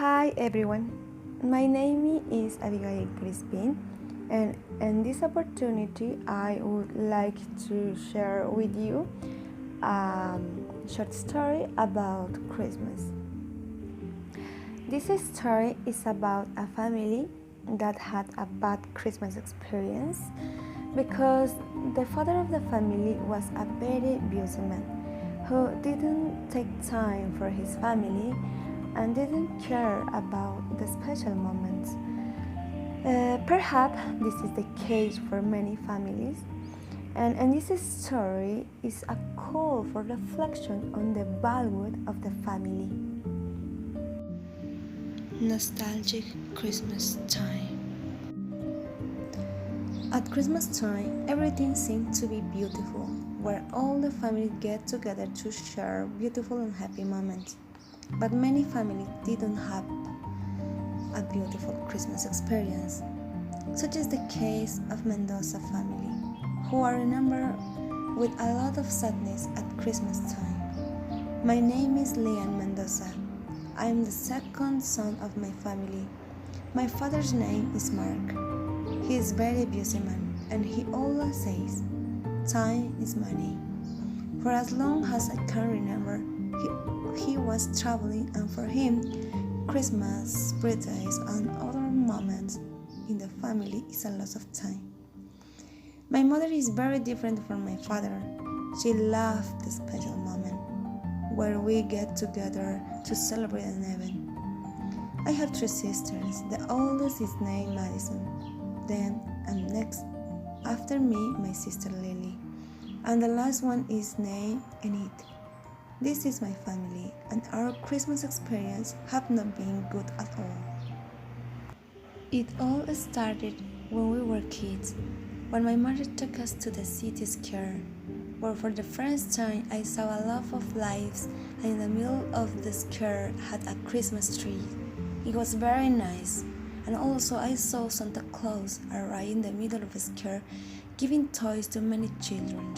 Hi everyone, my name is Abigail Crispin, and in this opportunity I would like to share with you a short story about Christmas. This story is about a family that had a bad Christmas experience because the father of the family was a very busy man who didn't take time for his family and didn't care about the special moments. Perhaps this is the case for many families, and this story is a call for reflection on the value of the family. Nostalgic Christmas time. At Christmas time, everything seemed to be beautiful, where all the family get together to share beautiful and happy moments. But many families didn't have a beautiful Christmas experience, such is the case of Mendoza family, who are remembered with a lot of sadness at Christmas time. My name is Leon Mendoza. I am the second son of my family. My father's name is Mark. He is very busy man, and he always says, "Time is money." For as long as I can remember, he was traveling, and for him, Christmas, birthdays, and other moments in the family is a loss of time. My mother is very different from my father. She loved the special moment where we get together to celebrate an event. I have three sisters. The oldest is named Madison. Then, and next after me, my sister Lily. And the last one is named Enid. This is my family, and our Christmas experience have not been good at all. It all started when we were kids, when my mother took us to the city square, where for the first time I saw a lot of lights, and in the middle of the square had a Christmas tree. It was very nice, and also I saw Santa Claus arrive in the middle of the square, giving toys to many children.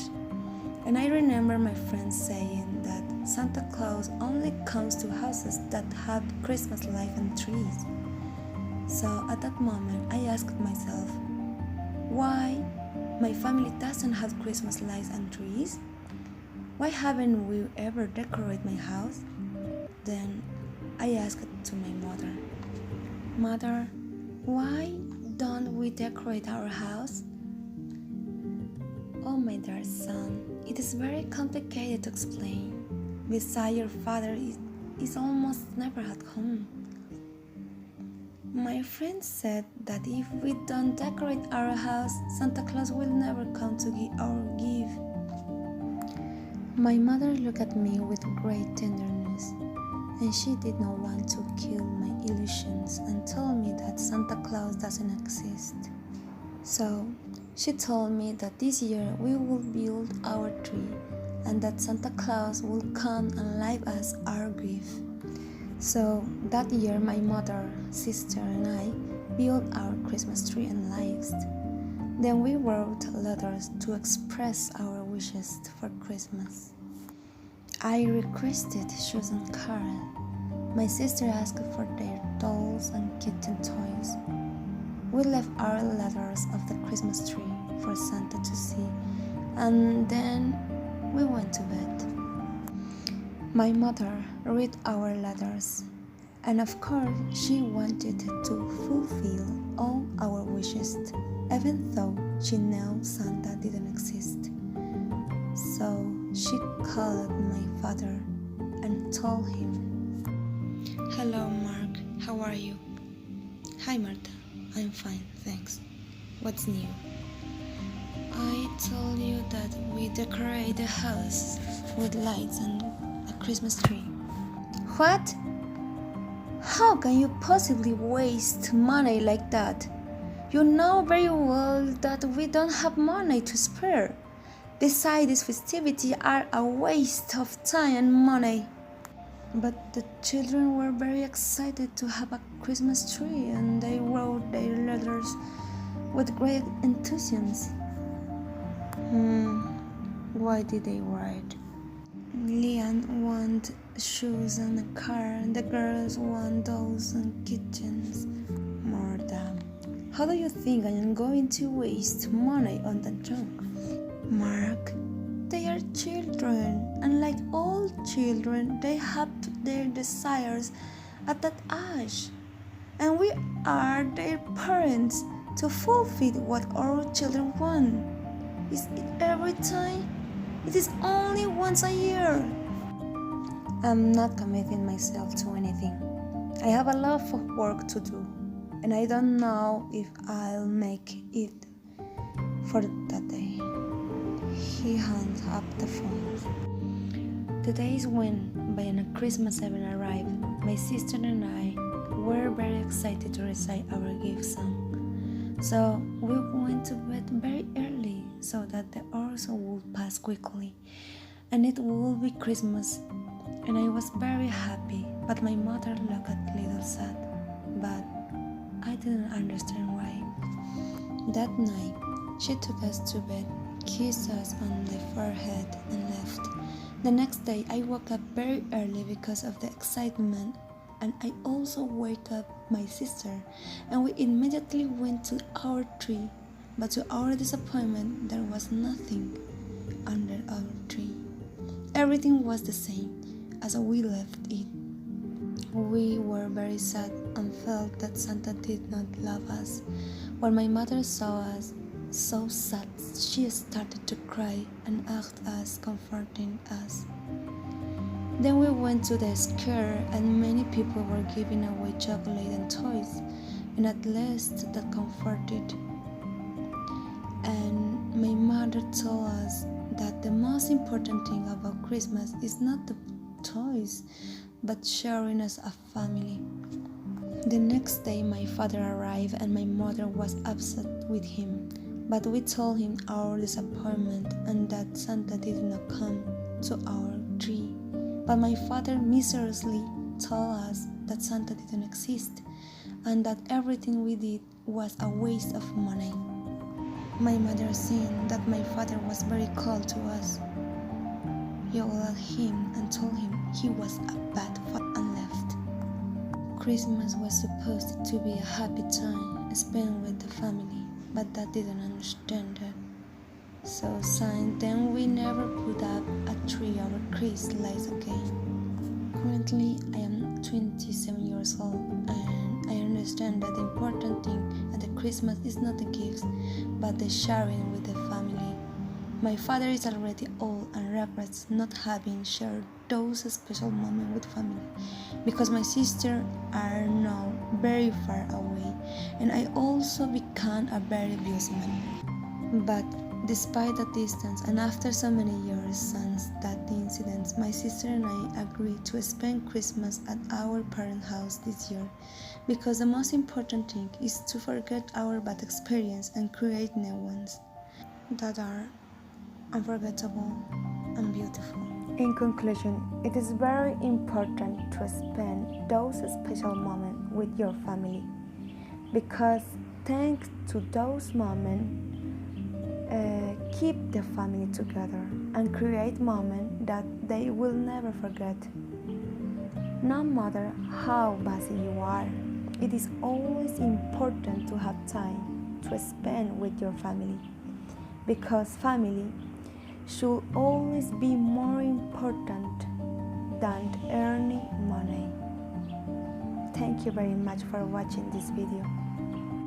And I remember my friends saying that Santa Claus only comes to houses that have Christmas lights and trees. So at that moment I asked myself, why my family doesn't have Christmas lights and trees? Why haven't we ever decorated my house? Then I asked to my mother, "Mother, why don't we decorate our house?" "Oh, my dear son, it is very complicated to explain. Besides, your father is almost never at home." My friend said that if we don't decorate our house, Santa Claus will never come to give our gift. My mother looked at me with great tenderness, and she did not want to kill my illusions and told me that Santa Claus doesn't exist. So she told me that this year we will build our tree and that Santa Claus will come and light us our gift. So that year my mother, sister, and I built our Christmas tree and lights. Then we wrote letters to express our wishes for Christmas. I requested shoes and cards. My sister asked for their dolls and kitten toys. We left our letters of the Christmas tree for Santa to see, and then we went to bed. My mother read our letters, and of course she wanted to fulfill all our wishes, even though she knew Santa didn't exist. So she called my father and told him, Hello, Mark. How are you? Hi, Marta. I'm fine, thanks. What's new? I told you that we decorate the house with lights and a Christmas tree. "What? How can you possibly waste money like that? You know very well that we don't have money to spare. Besides, these festivities are a waste of time and money." But the children were very excited to have a Christmas tree, and they wrote their letters with great enthusiasm. Why did they write? Leon wanted shoes and a car, and the girls want dolls and kitchens. Martha, how do you think I am going to waste money on that junk? Mark, they are children, and like all children, they have their desires at that age. And we are their parents to fulfill what our children want. Is it every time? It is only once a year. I'm not committing myself to anything. I have a lot of work to do, and I don't know if I'll make it for that day. He hangs up the phone. The days went by and a Christmas Eve arrived. My sister and I were very excited to recite our gift song. So we went to bed very early so that the hours would pass quickly and it would be Christmas. And I was very happy, but my mother looked a little sad. But I didn't understand why. That night, she took us to bed, kissed us on the forehead, and left. The next day, I woke up very early because of the excitement, and I also woke up my sister, and we immediately went to our tree. But to our disappointment, there was nothing under our tree. Everything was the same as we left it. We were very sad and felt that Santa did not love us. When my mother saw us so sad, she started to cry and asked us comforting us. Then we went to the square and many people were giving away chocolate and toys, and at least that comforted. And my mother told us that the most important thing about Christmas is not the toys, but sharing as a family. The next day my father arrived and my mother was upset with him, but we told him our disappointment and that Santa did not come to our tree. But my father miserably told us that Santa didn't exist and that everything we did was a waste of money. My mother seen that my father was very cold to us, yelled at him and told him he was a bad father and left. Christmas was supposed to be a happy time spent with the family, but Dad didn't understand that. So since then we never put up a tree or Christmas lights again. Currently I am 27 years old and I understand that the important thing at the Christmas is not the gifts, but the sharing with the family. My father is already old and regrets not having shared those special moments with family because my sisters are now very far away and I also became a very busy man. But despite the distance and after so many years since that incident, my sister and I agreed to spend Christmas at our parents' house this year because the most important thing is to forget our bad experience and create new ones that are unforgettable and beautiful. In conclusion, it is very important to spend those special moments with your family because thanks to those moments, keep the family together and create moments that they will never forget. No matter how busy you are, it is always important to have time to spend with your family because family should always be more important than earning money. Thank you very much for watching this video.